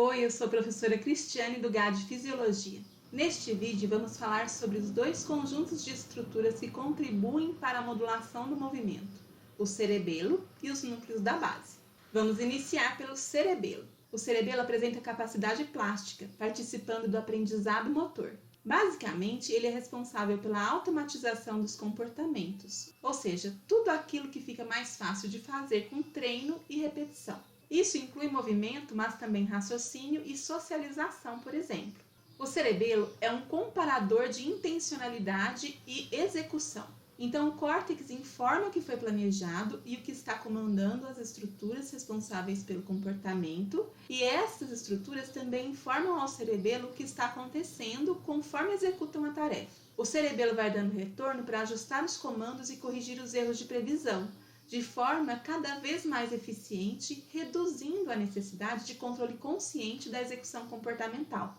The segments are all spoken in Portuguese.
Oi, eu sou a professora Cristiane do GAD Fisiologia. Neste vídeo vamos falar sobre os dois conjuntos de estruturas que contribuem para a modulação do movimento, o cerebelo e os núcleos da base. Vamos iniciar pelo cerebelo. O cerebelo apresenta capacidade plástica, participando do aprendizado motor. Basicamente, ele é responsável pela automatização dos comportamentos, ou seja, tudo aquilo que fica mais fácil de fazer com treino e repetição. Isso inclui movimento, mas também raciocínio e socialização, por exemplo. O cerebelo é um comparador de intencionalidade e execução. Então, o córtex informa o que foi planejado e o que está comandando as estruturas responsáveis pelo comportamento, e essas estruturas também informam ao cerebelo o que está acontecendo conforme executam a tarefa. O cerebelo vai dando retorno para ajustar os comandos e corrigir os erros de previsão, de forma cada vez mais eficiente, reduzindo a necessidade de controle consciente da execução comportamental.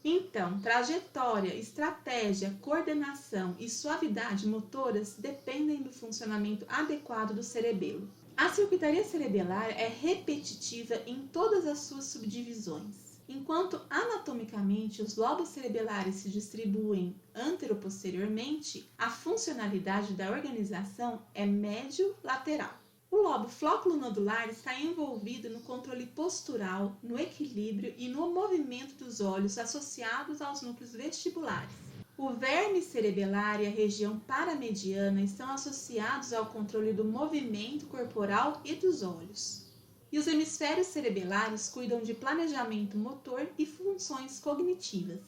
Então, trajetória, estratégia, coordenação e suavidade motoras dependem do funcionamento adequado do cerebelo. A circuitaria cerebelar é repetitiva em todas as suas subdivisões. Enquanto anatomicamente os lobos cerebelares se distribuem antero-posteriormente, a funcionalidade da organização é médio-lateral. O lobo flóculo-nodular está envolvido no controle postural, no equilíbrio e no movimento dos olhos associados aos núcleos vestibulares. O verme cerebelar e a região paramediana estão associados ao controle do movimento corporal e dos olhos. E os hemisférios cerebelares cuidam de planejamento motor e funções cognitivas.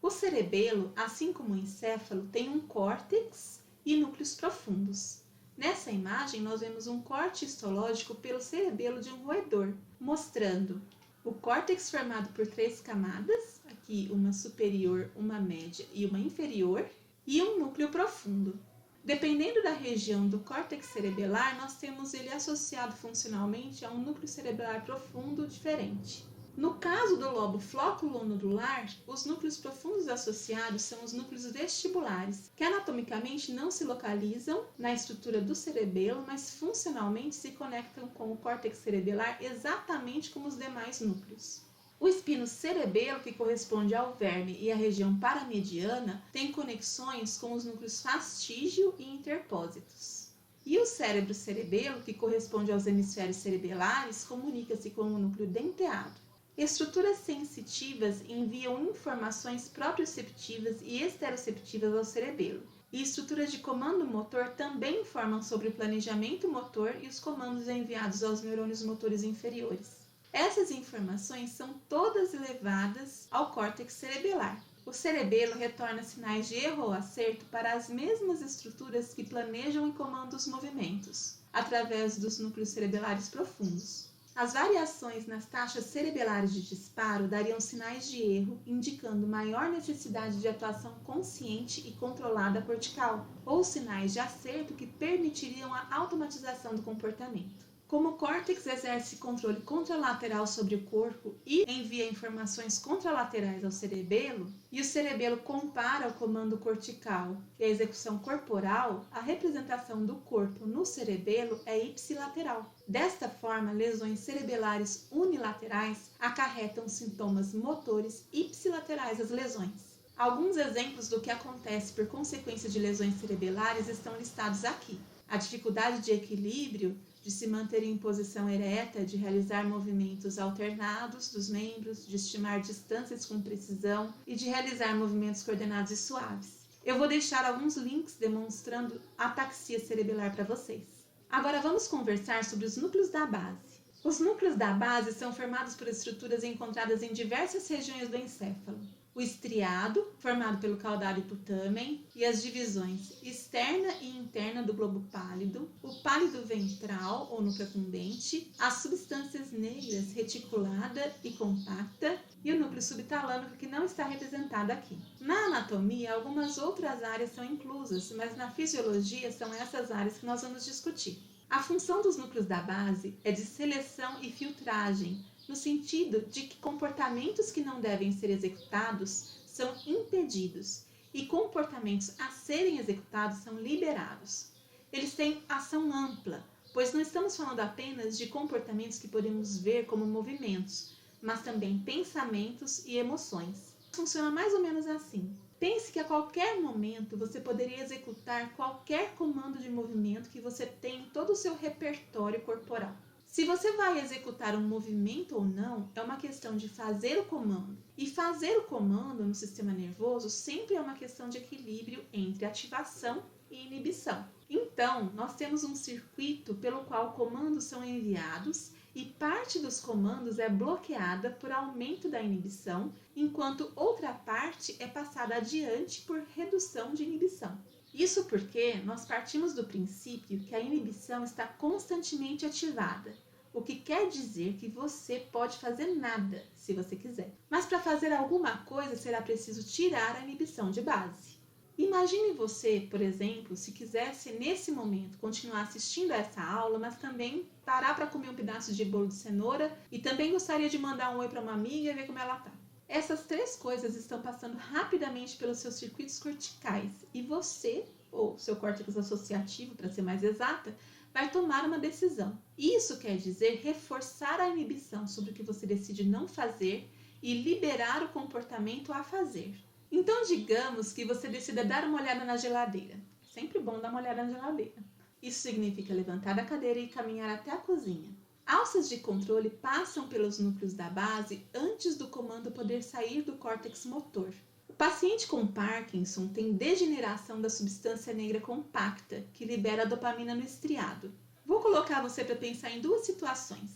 O cerebelo, assim como o encéfalo, tem um córtex e núcleos profundos. Nessa imagem, nós vemos um corte histológico pelo cerebelo de um roedor, mostrando o córtex formado por 3 camadas, aqui uma superior, uma média e uma inferior, e um núcleo profundo. Dependendo da região do córtex cerebelar, nós temos ele associado funcionalmente a um núcleo cerebelar profundo diferente. No caso do lobo flóculo-nodular, os núcleos profundos associados são os núcleos vestibulares, que anatomicamente não se localizam na estrutura do cerebelo, mas funcionalmente se conectam com o córtex cerebelar exatamente como os demais núcleos. O espino cerebelo, que corresponde ao verme, e a região paramediana, tem conexões com os núcleos fastígio e interpósitos. E o cérebro cerebelo, que corresponde aos hemisférios cerebelares, comunica-se com o núcleo denteado. Estruturas sensitivas enviam informações proprioceptivas e esteroceptivas ao cerebelo. E estruturas de comando motor também informam sobre o planejamento motor e os comandos enviados aos neurônios motores inferiores. Essas informações são todas levadas ao córtex cerebelar. O cerebelo retorna sinais de erro ou acerto para as mesmas estruturas que planejam e comandam os movimentos, através dos núcleos cerebelares profundos. As variações nas taxas cerebelares de disparo dariam sinais de erro, indicando maior necessidade de atuação consciente e controlada cortical, ou sinais de acerto que permitiriam a automatização do comportamento. Como o córtex exerce controle contralateral sobre o corpo e envia informações contralaterais ao cerebelo, e o cerebelo compara o comando cortical e a execução corporal, a representação do corpo no cerebelo é ipsilateral. Desta forma, lesões cerebelares unilaterais acarretam sintomas motores ipsilaterais às lesões. Alguns exemplos do que acontece por consequência de lesões cerebelares estão listados aqui. A dificuldade de equilíbrio, de se manter em posição ereta, de realizar movimentos alternados dos membros, de estimar distâncias com precisão e de realizar movimentos coordenados e suaves. Eu vou deixar alguns links demonstrando ataxia cerebelar para vocês. Agora vamos conversar sobre os núcleos da base. Os núcleos da base são formados por estruturas encontradas em diversas regiões do encéfalo. O estriado, formado pelo caudado e putamen, e as divisões externa e interna do globo pálido, o pálido ventral ou núcleo accumbente, as substâncias negras reticulada e compacta e o núcleo subtalâmico, que não está representado aqui. Na anatomia, algumas outras áreas são inclusas, mas na fisiologia são essas áreas que nós vamos discutir. A função dos núcleos da base é de seleção e filtragem, no sentido de que comportamentos que não devem ser executados são impedidos e comportamentos a serem executados são liberados. Eles têm ação ampla, pois não estamos falando apenas de comportamentos que podemos ver como movimentos, mas também pensamentos e emoções. Funciona mais ou menos assim. Pense que a qualquer momento você poderia executar qualquer comando de movimento que você tem em todo o seu repertório corporal. Se você vai executar um movimento ou não, é uma questão de fazer o comando. E fazer o comando no sistema nervoso sempre é uma questão de equilíbrio entre ativação e inibição. Então, nós temos um circuito pelo qual comandos são enviados e parte dos comandos é bloqueada por aumento da inibição, enquanto outra parte é passada adiante por redução de inibição. Isso porque nós partimos do princípio que a inibição está constantemente ativada, o que quer dizer que você pode fazer nada se você quiser. Mas para fazer alguma coisa será preciso tirar a inibição de base. Imagine você, por exemplo, se quisesse nesse momento continuar assistindo a essa aula, mas também parar para comer um pedaço de bolo de cenoura e também gostaria de mandar um oi para uma amiga e ver como ela está. Essas três coisas estão passando rapidamente pelos seus circuitos corticais e você, ou seu córtex associativo, para ser mais exata, vai tomar uma decisão. Isso quer dizer reforçar a inibição sobre o que você decide não fazer e liberar o comportamento a fazer. Então, digamos que você decida dar uma olhada na geladeira. Sempre bom dar uma olhada na geladeira. Isso significa levantar da cadeira e caminhar até a cozinha. Alças de controle passam pelos núcleos da base antes do comando poder sair do córtex motor. O paciente com Parkinson tem degeneração da substância negra compacta, que libera a dopamina no estriado. Vou colocar você para pensar em duas situações.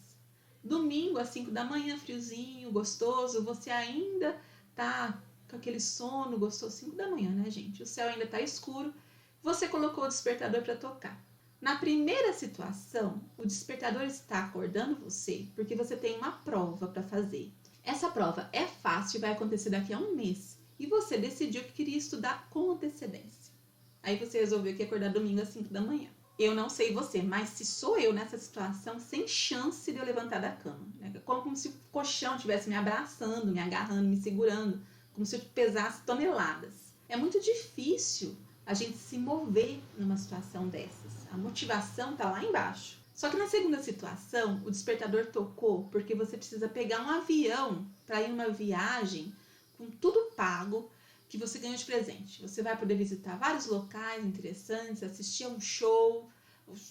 Domingo, às 5 da manhã, friozinho, gostoso, você ainda está com aquele sono gostoso. 5 da manhã, né, gente? O céu ainda está escuro. Você colocou o despertador para tocar. Na primeira situação, o despertador está acordando você porque você tem uma prova para fazer. Essa prova é fácil e vai acontecer daqui a um mês. E você decidiu que queria estudar com antecedência. Aí você resolveu que ia acordar domingo às 5 da manhã. Eu não sei você, mas se sou eu nessa situação, sem chance de eu levantar da cama. Né? Como se o colchão estivesse me abraçando, me agarrando, me segurando, como se eu pesasse toneladas. É muito difícil a gente se mover numa situação dessas. A motivação está lá embaixo. Só que na segunda situação, o despertador tocou porque você precisa pegar um avião para ir numa viagem com tudo pago que você ganhou de presente. Você vai poder visitar vários locais interessantes, assistir a um show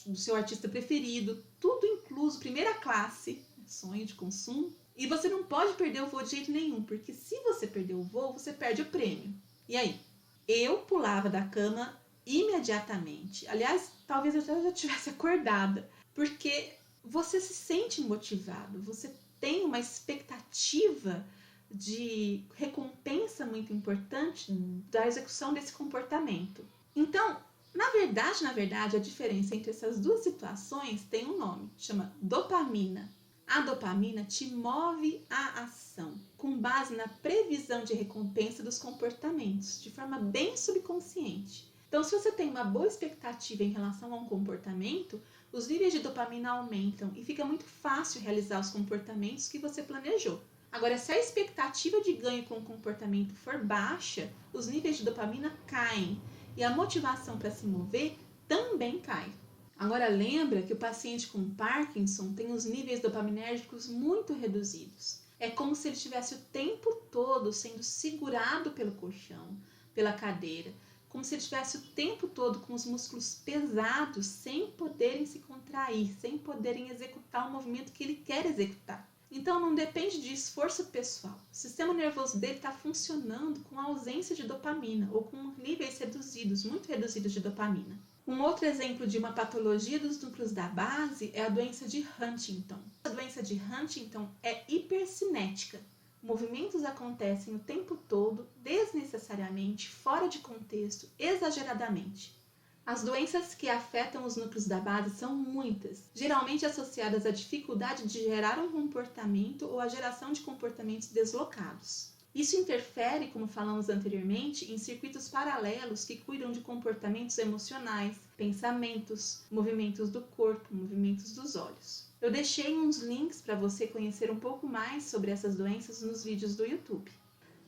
do seu artista preferido, tudo incluso, primeira classe, sonho de consumo. E você não pode perder o voo de jeito nenhum, porque se você perder o voo, você perde o prêmio. E aí? Eu pulava da cama imediatamente. Aliás, talvez eu já tivesse acordada, porque você se sente motivado, você tem uma expectativa de recompensa muito importante da execução desse comportamento. Então, na verdade, a diferença entre essas duas situações tem um nome, chama dopamina. A dopamina te move à ação, com base na previsão de recompensa dos comportamentos, de forma bem subconsciente. Então, se você tem uma boa expectativa em relação a um comportamento, os níveis de dopamina aumentam e fica muito fácil realizar os comportamentos que você planejou. Agora, se a expectativa de ganho com o comportamento for baixa, os níveis de dopamina caem e a motivação para se mover também cai. Agora, lembra que o paciente com Parkinson tem os níveis dopaminérgicos muito reduzidos. É como se ele estivesse o tempo todo sendo segurado pelo colchão, pela cadeira, como se ele estivesse o tempo todo com os músculos pesados, sem poderem se contrair, sem poderem executar o movimento que ele quer executar. Então, não depende de esforço pessoal. O sistema nervoso dele está funcionando com a ausência de dopamina ou com níveis reduzidos, muito reduzidos de dopamina. Um outro exemplo de uma patologia dos núcleos da base é a doença de Huntington. A doença de Huntington é hipercinética. Movimentos acontecem o tempo todo, desnecessariamente, fora de contexto, exageradamente. As doenças que afetam os núcleos da base são muitas, geralmente associadas à dificuldade de gerar um comportamento ou à geração de comportamentos deslocados. Isso interfere, como falamos anteriormente, em circuitos paralelos que cuidam de comportamentos emocionais, pensamentos, movimentos do corpo, movimentos dos olhos. Eu deixei uns links para você conhecer um pouco mais sobre essas doenças nos vídeos do YouTube.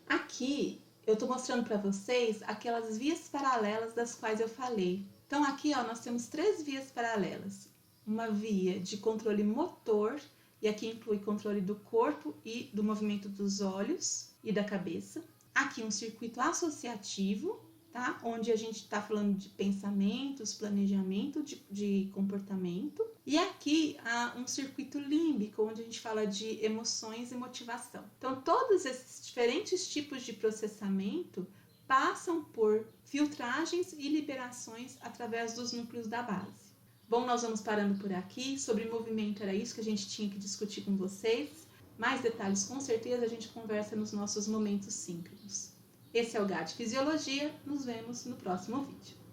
Aqui eu estou mostrando para vocês aquelas vias paralelas das quais eu falei. Então aqui nós temos 3 vias paralelas. Uma via de controle motor e aqui inclui controle do corpo e do movimento dos olhos e da cabeça. Aqui um circuito associativo, tá? Onde a gente está falando de pensamentos, planejamento de comportamento. E aqui há um circuito límbico, onde a gente fala de emoções e motivação. Então, todos esses diferentes tipos de processamento passam por filtragens e liberações através dos núcleos da base. Bom, nós vamos parando por aqui. Sobre movimento era isso que a gente tinha que discutir com vocês. Mais detalhes, com certeza, a gente conversa nos nossos momentos síncronos. Esse é o GAD Fisiologia. Nos vemos no próximo vídeo.